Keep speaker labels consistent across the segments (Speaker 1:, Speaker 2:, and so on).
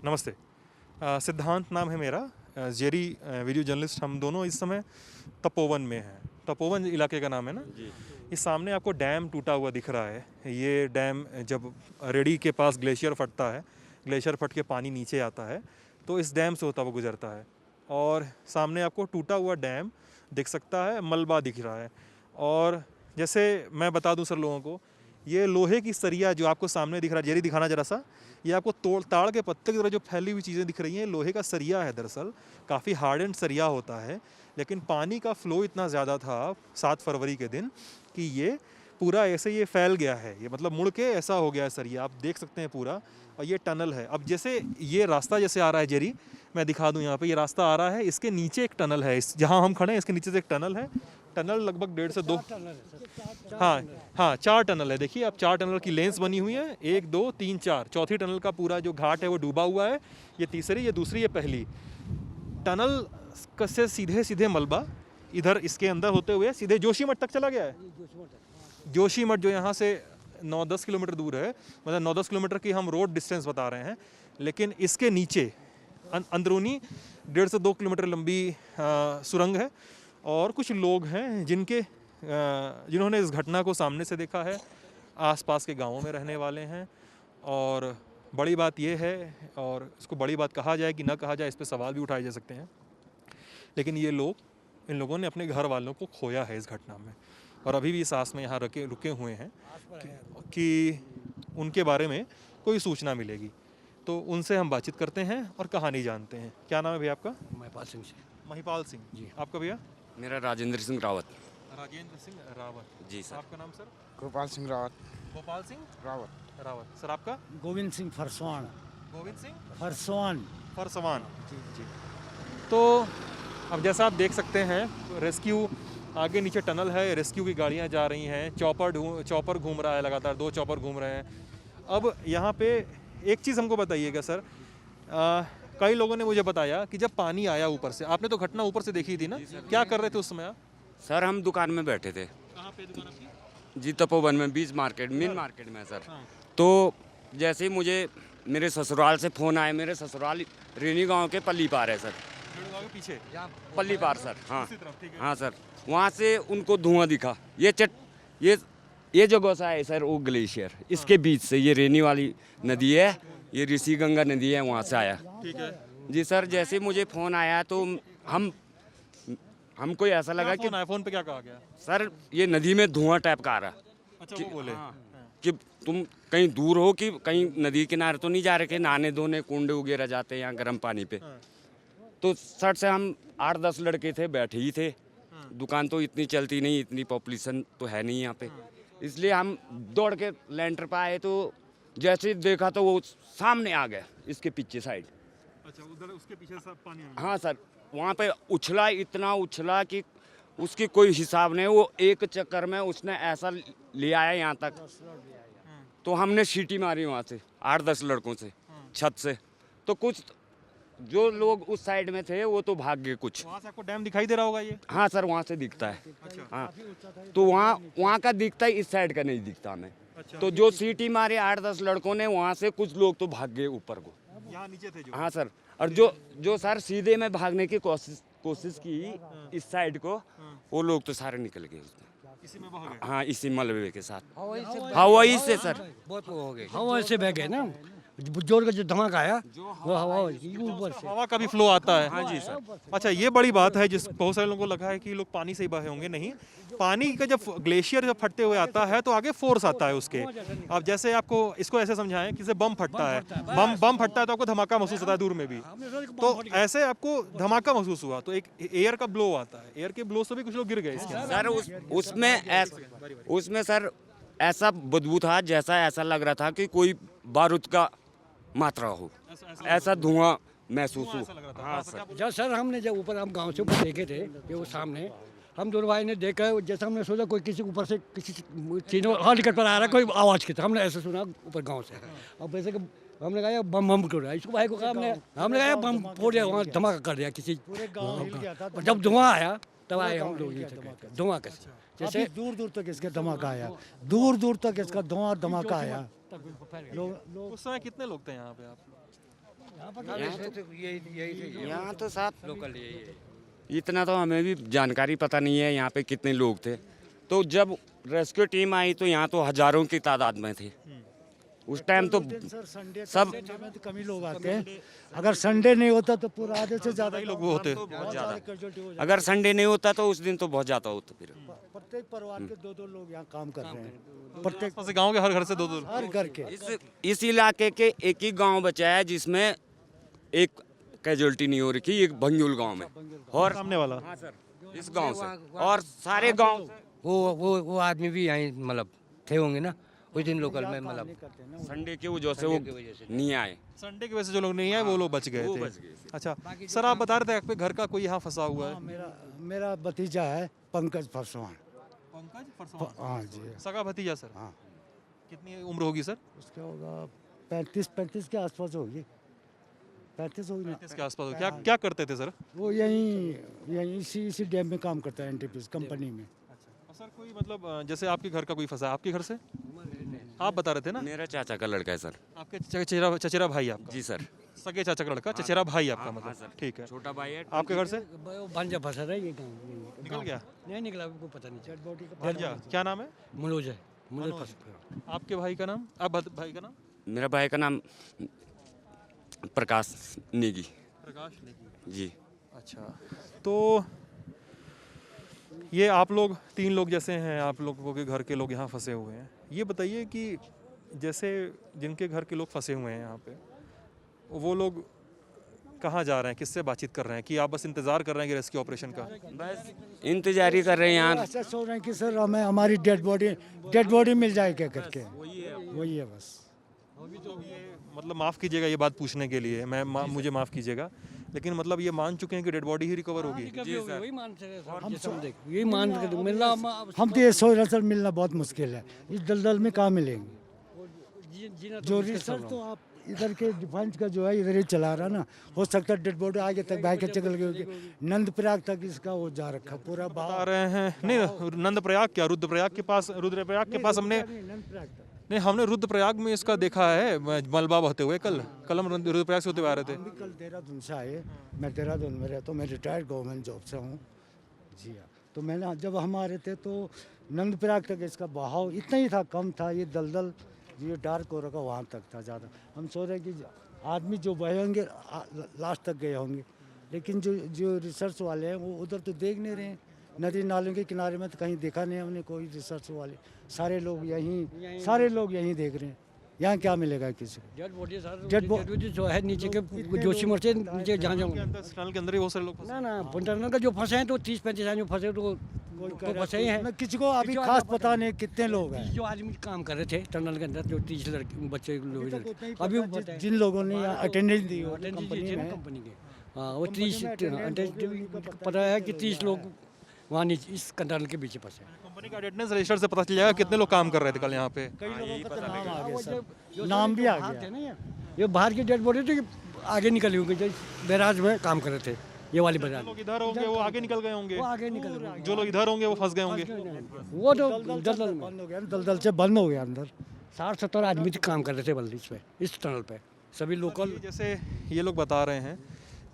Speaker 1: नमस्ते। सिद्धांत नाम है मेरा। Jerry video journalist. हम दोनों इस समय तपोवन में हैं। तपोवन इलाके का नाम है ना जी। इस सामने आपको डैम टूटा हुआ दिख रहा है। ये डैम जब रेडी के पास ग्लेशियर फटता है, ग्लेशियर फट के पानी नीचे आता है तो इस डैम से होता हुआ गुजरता है। और सामने आपको टूटा हुआ डैम दिख सकता है, मलबा दिख रहा है। और जैसे मैं बता दूं सर लोगों को, ये लोहे की सरिया जो आपको सामने दिख रहा है, जेरी दिखाना जरा सा, ये आपको ताड़ के पत्ते की तरह जो फैली हुई चीज़ें दिख रही हैं, लोहे का सरिया है। दरअसल काफ़ी हार्ड एंड सरिया होता है, लेकिन पानी का फ्लो इतना ज़्यादा था 7 फरवरी के दिन कि ये पूरा ऐसे ये फैल गया है। ये मतलब मुड़ के ऐसा हो गया है सरिया, आप देख सकते हैं पूरा। और ये टनल है। अब जैसे ये रास्ता जैसे आ रहा है जेरी, मैं दिखा दूं, यहाँ पे ये रास्ता आ रहा है, इसके नीचे एक टनल है। इस जहाँ हम खड़े हैं इसके नीचे से एक टनल है। टनल लगभग 1.5 से 2, हाँ हाँ 4 टनल है। देखिए आप 4 टनल की लेंस बनी हुई है, 1 2 3 4। चौथी टनल का पूरा जो घाट है वो डूबा हुआ है। ये तीसरी, ये दूसरी, ये पहली टनल से सीधे सीधे मलबा इधर इसके अंदर होते हुए सीधे जोशीमठ तक चला गया है। जोशीमठ जो यहाँ से 9-10 किलोमीटर दूर है, मतलब 9-10 किलोमीटर की हम रोड डिस्टेंस बता रहे हैं, लेकिन इसके नीचे अंदरूनी 1.5 से 2 किलोमीटर लंबी सुरंग है। और कुछ लोग हैं जिन्होंने इस घटना को सामने से देखा है, आसपास के गांवों में रहने वाले हैं। और बड़ी बात यह है, और इसको बड़ी बात कहा जाए कि ना कहा जाए, इस पर सवाल भी उठाए जा सकते हैं, लेकिन इन लोगों ने अपने घर वालों को खोया है इस घटना में, और अभी भी इस आस में यहाँ रुके हुए हैं कि उनके बारे में कोई सूचना मिलेगी। तो उनसे हम बातचीत करते हैं और कहानी जानते हैं। क्या नाम है भैया आपका?
Speaker 2: महिपाल सिंह
Speaker 1: महिपाल सिंह जी। आपका भैया?
Speaker 3: मेरा राजेंद्र सिंह रावत।
Speaker 1: राजेंद्र सिंह रावत जी सर। आपका नाम सर?
Speaker 4: गोपाल सिंह रावत।
Speaker 1: गोपाल सिंह रावत सर। आपका?
Speaker 2: गोविंद सिंह फरसवान।
Speaker 1: गोविंद सिंह
Speaker 2: फरसवान
Speaker 1: जी। तो अब जैसा आप देख सकते हैं, रेस्क्यू आगे नीचे टनल है, रेस्क्यू की गाड़ियां जा रही हैं, चॉपर घूम रहा है, लगातार 2 चॉपर घूम रहे हैं। अब यहाँ पे एक चीज़ हमको बताइएगा सर, कई लोगों ने मुझे बताया कि जब पानी आया ऊपर से, आपने तो घटना ऊपर से देखी थी ना, क्या कर रहे थे उस समय आप?
Speaker 3: सर हम दुकान में बैठे थे।
Speaker 1: कहाँ पे दुकान आपकी?
Speaker 3: जी तपोवन में, बीच मार्केट, मेन मार्केट में सर। तो जैसे ही मुझे मेरे ससुराल से फ़ोन आया, मेरे ससुराल रेनी गांव के पल्ली पार है सर।
Speaker 1: पीछे
Speaker 3: पल्ली पार सर। हाँ
Speaker 1: तरफ,
Speaker 3: हाँ सर। वहाँ से उनको धुआं दिखा। ये जो गोसा है सर, वो ग्लेशियर इसके बीच से, ये रेनी वाली नदी है, ये ऋषि गंगा नदी है, वहाँ से आया।
Speaker 1: ठीक है
Speaker 3: जी सर। जैसे मुझे फ़ोन आया तो हमको ऐसा लगा कि
Speaker 1: फ़ोन पे क्या कहा गया?
Speaker 3: सर ये नदी में धुआं टाइप का आ रहा।
Speaker 1: अच्छा वो बोले
Speaker 3: कि तुम कहीं दूर हो, कि कहीं नदी किनारे तो नहीं जा रहे, कि नहाने धोने कुंड वगैरह जाते हैं यहाँ गर्म पानी पे। तो सर से हम 8-10 लड़के थे, बैठे ही थे। दुकान तो इतनी चलती नहीं, इतनी पॉपुलेशन तो है नहीं यहाँ पे, इसलिए हम दौड़ के लेंटर पे आए। तो जैसे ही देखा तो वो सामने आ गया, इसके पीछे साइड।
Speaker 1: अच्छा उधर उसके पीछे सब पानी आ गया।
Speaker 3: हाँ सर। वहाँ पे उछला, इतना उछला कि उसकी कोई हिसाब नहीं। वो एक चक्कर में उसने ऐसा ले आया यहाँ तक। तो हमने सीटी मारी वहाँ से 8-10 लड़कों से, छत से। तो कुछ जो लोग उस साइड में थे वो तो भाग गए कुछ।
Speaker 1: वहाँ से आपको डैम दिखाई दे रहा होगा ये?
Speaker 3: हाँ सर, वहाँ से दिखता है।
Speaker 1: अच्छा।
Speaker 3: हाँ तो वहाँ का दिखता है, इस साइड का नहीं दिखता हमें।
Speaker 1: अच्छा।
Speaker 3: तो जो सीटी मारे 8-10 लड़कों ने, वहाँ से कुछ लोग तो भाग गए ऊपर को।
Speaker 1: यहाँ नीचे थे जो?
Speaker 3: हाँ सर। और जो सर सीधे में भागने की कोशिश की इस साइड को, वो लोग तो सारे निकल गए उसमें।
Speaker 1: इसी में बह गए?
Speaker 3: हाँ इसी मलबे के साथ। हाँ वही से सर
Speaker 2: बहुत हो गए, हवा से बह गए ना, जोर का जो धमाका आया वो हवा ऊपर से,
Speaker 1: हवा का भी फ्लो आता है।
Speaker 3: हाँ जी सर।
Speaker 1: अच्छा ये बड़ी बात है, जिस बहुत सारे लोगों को लगा है कि लोग पानी से ही बहे होंगे। नहीं, पानी का जब ग्लेशियर जब फटते हुए आता है तो आगे फोर्स आता है उसके। अब जैसे आपको इसको ऐसे समझाएं कि जैसे बम फटता है, बम फटता है तो आपको धमाका महसूस होता है दूर में भी। तो ऐसे आपको धमाका महसूस हुआ तो एक एयर का ब्लो आता है, एयर के ब्लो से भी कुछ लोग गिर गए इसके अंदर।
Speaker 3: सर उसमें सर ऐसा बदबू था, जैसा ऐसा लग रहा था कि कोई बारूद का मात्रा हो, ऐसा धुआं महसूस हुआ। हाँ सर।
Speaker 2: जब सर हमने जब ऊपर हम गांव से ऊपर देखे थे कि वो सामने, हम दोनों भाई ने देखा, जैसा हमने सोचा कोई किसी ऊपर से किसी चीज़ों हेलीकॉप्टर पर आ रहा है, कोई आवाज़ की, तो हमने ऐसे सुना ऊपर गांव से। और वैसे कि हमने कहा यार बम फोड़ रहा है, इसको भाई को कहा हमने कहा बम फोड़ दिया, वहाँ धमाका कर दिया किसी। जब धुआं आया तब आए हम लोग धुआं कैसे, जैसे
Speaker 5: दूर दूर तक इसका धमाका आया, दूर दूर तक इसका धुआं धमाका आया।
Speaker 1: उस समय कितने लोग थे यहाँ पे आप?
Speaker 3: यहाँ तो साहब लोकल इतना तो हमें भी जानकारी पता नहीं है यहाँ पे कितने लोग थे। तो जब रेस्क्यू टीम आई तो यहाँ तो हजारों की तादाद में थे उस टाइम तो
Speaker 5: संडे
Speaker 3: सब
Speaker 5: में तो कम ही लोग आते हैं। अगर संडे नहीं होता तो पूरा आधे से ज्यादा ही
Speaker 1: लोग वो होते
Speaker 3: बहुत ज़्यादा। अगर संडे नहीं होता तो उस दिन तो बहुत ज़्यादा होता। फिर
Speaker 5: प्रत्येक परिवार के 2-2 लोग यहाँ काम कर रहे हैं। प्रत्येक
Speaker 1: आसपास के गांव के हर घर से दो
Speaker 5: हर घर के
Speaker 3: इस इलाके के एक ही गांव बचा है जिसमें एक कैजुअलिटी नहीं हो रखी, एक भंजूल गांव में। और
Speaker 1: सामने वाला
Speaker 3: हाँ सर इस गांव से और सारे गांव
Speaker 4: वो आदमी भी यहाँ मतलब थे होंगे ना उस दिन लोकल में मतलब
Speaker 3: संडे की वजह से वो नहीं आए।
Speaker 1: संडे की वजह से जो लोग नहीं आए वो लोग बच गए थे। अच्छा सर, आप बता रहे थे आपके घर का कोई यहाँ फंसा हुआ है?
Speaker 5: मेरा भतीजा है पंकज फरसवान।
Speaker 1: पंकज
Speaker 5: हाँ जी
Speaker 1: सगा भतीजा सर।
Speaker 5: हाँ।
Speaker 1: कितनी उम्र होगी सर?
Speaker 5: उसका होगा 35 के आसपास होगी। 35 होगी ना।
Speaker 1: 35 के आसपास होगी। क्या क्या करते थे सर?
Speaker 5: वो यहीं इसी डैम में काम करता है एनटीपीसी कंपनी में।
Speaker 1: और सर कोई मतलब जैसे आपके घर का कोई फंसा है, आपके घर से आप बता रहे थे ना?
Speaker 3: मेरा चाचा का लड़का है सर।
Speaker 1: आपके चचेरा भाई आपका?
Speaker 3: जी सर।
Speaker 1: सगे चाचा का लड़का, चचेरा भाई आपका मतलब? ठीक है।
Speaker 3: छोटा भाई है।
Speaker 1: आपके घर से
Speaker 2: भांजा फंसा था ये गाँव
Speaker 1: निकल गया?
Speaker 2: नहीं निकला, को पता नहीं। बॉडी का
Speaker 1: भांजा क्या नाम है?
Speaker 2: मनोज है, मनोज फंसा।
Speaker 1: आपके भाई का नाम? आप भाई का नाम?
Speaker 3: मेरा भाई का नाम प्रकाश नेगी।
Speaker 1: प्रकाश नेगी
Speaker 3: जी।
Speaker 1: अच्छा, तो ये आप लोग 3 लोग जैसे हैं, आप लोगों के घर के लोग यहाँ फंसे हुए हैं। ये बताइए कि जैसे जिनके घर के लोग फंसे हुए हैं यहाँ पे, वो लोग कहाँ जा रहे हैं, किससे बातचीत कर रहे हैं, कि आप बस इंतज़ार कर रहे हैं कि रेस्क्यू ऑपरेशन का?
Speaker 3: बस इंतजार ही कर रहे हैं यहाँ।
Speaker 5: ऐसा सोच रहे हैं कि सर हमें हमारी डेड बॉडी मिल जाए क्या करके। वही है बस।
Speaker 1: मतलब माफ़ कीजिएगा ये बात पूछने के लिए, मुझे माफ़ कीजिएगा, लेकिन मतलब ये मान चुके हैं कि डेड बॉडी ही रिकवर होगी?
Speaker 2: वही मान से यही मान के मिलना
Speaker 5: हम तो ये सोच रहे हैं सर मिलना बहुत मुश्किल है, इस दलदल में कहाँ मिलेंगे। जो रिसर्च तो आप इधर के डिफेंस का जो है इधर ही चला रहा ना, हो सकता है डेड बॉडी आगे तक भाई के चल गई होगी। नंदप्रयाग तक इसका वो जा रखा पूरा
Speaker 1: बता रहे हैं। नहीं नंदप्रयाग क्या, रुद्रप्रयाग के पास हमने
Speaker 5: नंदप्रयाग तक
Speaker 1: नहीं, हमने रुद्रप्रयाग में इसका देखा है मलबा बहते हुए। कल हम रुद्रप्रयाग से होते हुए आ रहे थे।
Speaker 5: हम भी कल देहरादून से आए। मैं देहरादून में रहता हूँ, मैं रिटायर्ड गवर्नमेंट जॉब से हूँ। जी हाँ, तो मैंने जब हम आ रहे थे तो नंदप्रयाग तक इसका बहाव इतना ही था, कम था। ये दलदल ये डार्क हो रखा वहाँ तक था ज़्यादा। हम सोच रहे कि आदमी जो बहे होंगे लास्ट तक गए होंगे, लेकिन जो रिसर्च वाले हैं वो उधर तो देख नहीं रहे हैं। नदी नालों के किनारे में तो कहीं देखा नहीं हमने कोई रिसर्च वाले। सारे लोग यहीं देख रहे हैं। यहाँ क्या मिलेगा किसी को?
Speaker 2: डेड बॉडी जो है नीचे के जोशीमठ से नीचे जहाँ जाऊँ
Speaker 1: टनल के अंदर ही बहुत सारे लोग फंसे।
Speaker 2: ना टनल का जो फंसे हैं तो 30-35 आदमी फंसे तो फंसे ही हैं।
Speaker 5: किसी को अभी खास पता नहीं कितने लोग हैं।
Speaker 2: जो आदमी काम कर रहे थे टनल के अंदर, जो 30 लड़के बच्चे लोग अभी
Speaker 5: जिन लोगों ने अटेंडेंस दी हो
Speaker 2: कंपनी के, हाँ वो 30 पता है कि 30 लोग वहाँ नीचे इस टनल के पीछे फंसे।
Speaker 1: कंपनी का अटेंडेंस रजिस्टर से पता चल जाएगा कितने लोग काम कर रहे थे कल यहाँ पे।
Speaker 5: कई लोगों का तो नाम आ गया सर, नाम भी आ गया।
Speaker 2: ये बाहर की डेड बॉडी तो आगे निकली होंगी, जो बैराज में काम कर रहे थे। ये वाली बैराज
Speaker 1: लोग इधर होंगे वो आगे निकल गए होंगे,
Speaker 2: वो आगे निकल गए।
Speaker 1: जो लोग इधर होंगे वो फंस गए होंगे।
Speaker 2: वो तो दलदल में
Speaker 5: बंद हो गया, दलदल से बंद हो गया अंदर।
Speaker 2: 60-70 आदमी काम कर रहे थे बल्दिश पे, इस टनल पे, सभी लोकल।
Speaker 1: जैसे ये लोग बता रहे हैं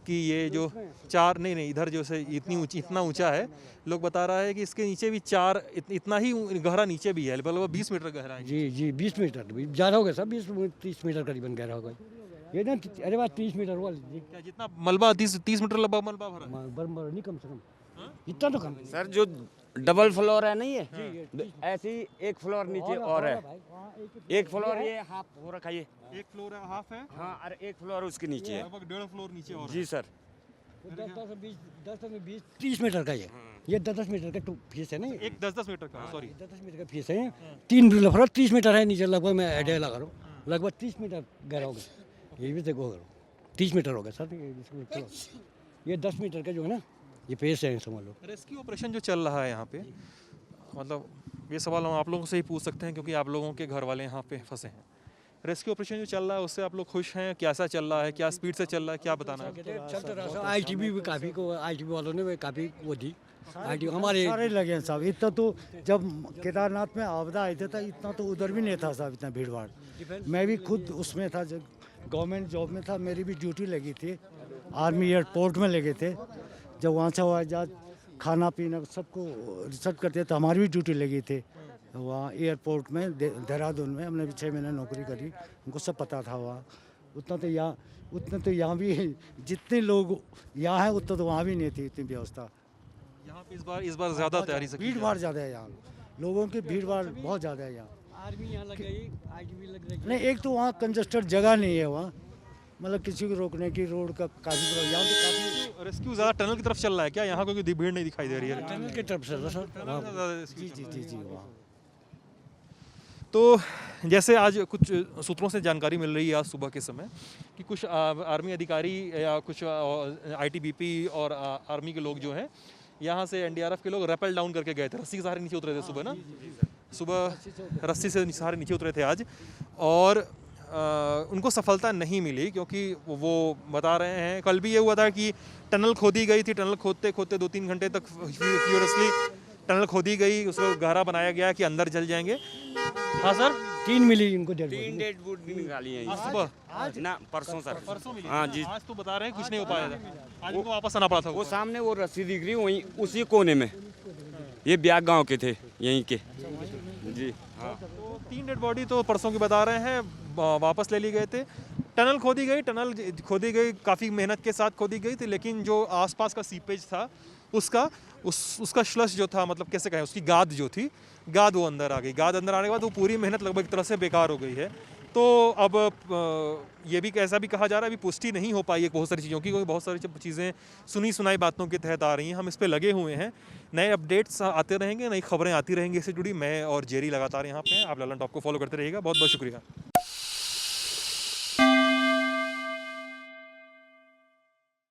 Speaker 1: कि ये जो 4 नहीं इधर जो से इतना ऊंचा है, लोग बता रहा है कि इसके नीचे भी 4 इतना ही गहरा नीचे भी है, मतलब 20 मीटर गहरा है।
Speaker 2: जी 20 मीटर ज़्यादा हो गया सब, 20-30 मीटर करीबन गहरा होगा ये ना। अरे बात 30 मीटर हुआ जी,
Speaker 1: क्या जितना मलबा 30 मीटर लंबा मलबा भरा है?
Speaker 2: बराबर नहीं, कम से कम इतना तो कम।
Speaker 3: सर जो डबल फ्लोर है नहीं है, ऐसी एक फ्लोर नीचे और है। एक फ्लोर ये हाफ हो रखा है, ये
Speaker 1: एक फ्लोर है, हाफ है,
Speaker 3: हाँ, और एक फ्लोर उसके नीचे है।
Speaker 1: लगभग 1.5 फ्लोर नीचे और
Speaker 3: जी सर।
Speaker 2: 10-20-30 मीटर का ये 10 मीटर का फीस है ना।
Speaker 1: एक 10 मीटर का, सॉरी
Speaker 2: 10 मीटर का फीस है। 3 फ्लोर 30 मीटर है नीचे, लगभग मैं आइडिया लगा रहा हूँ, लगभग 30 मीटर गहरा होगा। ये भी देखो 30 मीटर होगा सर ये 10 मीटर का जो है ना ये पेस है, समझ लो।
Speaker 1: रेस्क्यू ऑपरेशन जो चल रहा है यहाँ पे, मतलब ये सवाल हम आप लोगों से ही पूछ सकते हैं क्योंकि आप लोगों के घर वाले यहाँ पे फंसे हैं। रेस्क्यू ऑपरेशन जो चल रहा है उससे आप लोग खुश हैं? कैसा चल रहा है, क्या स्पीड से चल रहा है, क्या बताना है?
Speaker 2: चलता रहा। ITB भी काफ़ी को, ITB वालों ने भी काफ़ी वो दी। ITB हमारे
Speaker 5: सारे लगे हैं साहब। इतना तो जब केदारनाथ में आपदा आए थे तो इतना तो उधर भी नहीं था साहब, इतना भीड़ भाड़। मैं भी खुद उसमें था, जब गवर्नमेंट जॉब में था, मेरी भी ड्यूटी लगी थी, आर्मी एयरपोर्ट में लगे थे। जब वहाँ से हवाई जहाज खाना पीना सबको रिसर्च करते तो हमारी भी ड्यूटी लगी थी वहाँ एयरपोर्ट में देहरादून में। हमने भी 6 महीने नौकरी करी, हमको सब पता था वहाँ। उतना तो यहाँ भी जितने लोग यहाँ हैं उतना तो वहाँ भी नहीं थी इतनी व्यवस्था।
Speaker 1: यहाँ पे इस बार ज़्यादा तैयारी से की
Speaker 5: भीड़ भाड़ ज़्यादा है यहाँ, लोगों की भीड़ भाड़ बहुत ज़्यादा है यहाँ।
Speaker 2: आर्मी यहाँ लग गई, आईटीबी लग रही
Speaker 5: नहीं, एक तो वहाँ कंजस्टेड जगह नहीं है वहाँ, मतलब किसी को रोकने की रोड का काफ़ी यहाँ पे काफ़ी
Speaker 1: रेस्क्यू ज़्यादा टनल की तरफ चल रहा है क्या? यहाँ कोई भीड़ नहीं दिखाई दे रही है।
Speaker 2: टनल की तरफ से सर।
Speaker 1: टनल से ज़्यादा rescue
Speaker 5: जी
Speaker 1: चल
Speaker 5: जी
Speaker 1: रहा है।
Speaker 5: जी जी वहाँ।
Speaker 1: तो जैसे आज कुछ सूत्रों से जानकारी मिल रही है आज सुबह के समय कि कुछ आर्मी अधिकारी या कुछ आईटीबीपी और आर्मी के लोग जो हैं यहाँ से एनडीआरएफ के लोग रैपल डाउन करके गए थे, रस्सी के सहारे नीचे उतरे थे सुबह ना, सुबह रस्सी से सहारे नीचे उतरे थे आज, और उनको सफलता नहीं मिली क्योंकि वो बता रहे हैं कल भी ये हुआ था कि टनल खोदी गई थी, टनल खोदते खोदते 2-3 घंटे तक फ्यूरियसली टनल खोदी गई, उसको गहरा बनाया गया कि अंदर जल जाएंगे। हाँ सर,
Speaker 2: 3 मिली इनको डेड बॉडी।
Speaker 3: 3 डेड बॉडी निकाली है
Speaker 1: आज सुबह
Speaker 3: ना, परसों सर।
Speaker 1: परसों मिली।
Speaker 3: हाँ जी,
Speaker 1: आज तो बता रहे हैं कुछ नहीं हो पाया था, आज उनको वापस आना पड़ा था।
Speaker 3: वो सामने वो रस्सी दिख रही वहीं उसी कोने में, ये ब्याग गांव के थे यहीं के जी। हाँ,
Speaker 1: तो 3 डेड बॉडी तो परसों की बता रहे हैं वापस ले ली गए थे। टनल खोदी गई, काफ़ी मेहनत के साथ खोदी गई थी, लेकिन जो आसपास का सीपेज था उसका श्लश जो था, मतलब कैसे कहें, उसकी गाद जो थी, गाद वो अंदर आ गई। गाद अंदर आने के बाद वो पूरी मेहनत लगभग एक तरह से बेकार हो गई है। तो अब ये भी ऐसा भी कहा जा रहा है, अभी पुष्टि नहीं हो पाई है बहुत सारी चीज़ों की, क्योंकि बहुत सारी चीज़ें सुनी सुनाई बातों के तहत आ रही हैं। हम इस पर लगे हुए हैं, नए अपडेट्स आते रहेंगे, नई खबरें आती रहेंगी इससे जुड़ी। मैं और जेरी लगातार यहाँ पे हैं, आप ललन टॉप को फॉलो करते रहिएगा। बहुत बहुत शुक्रिया।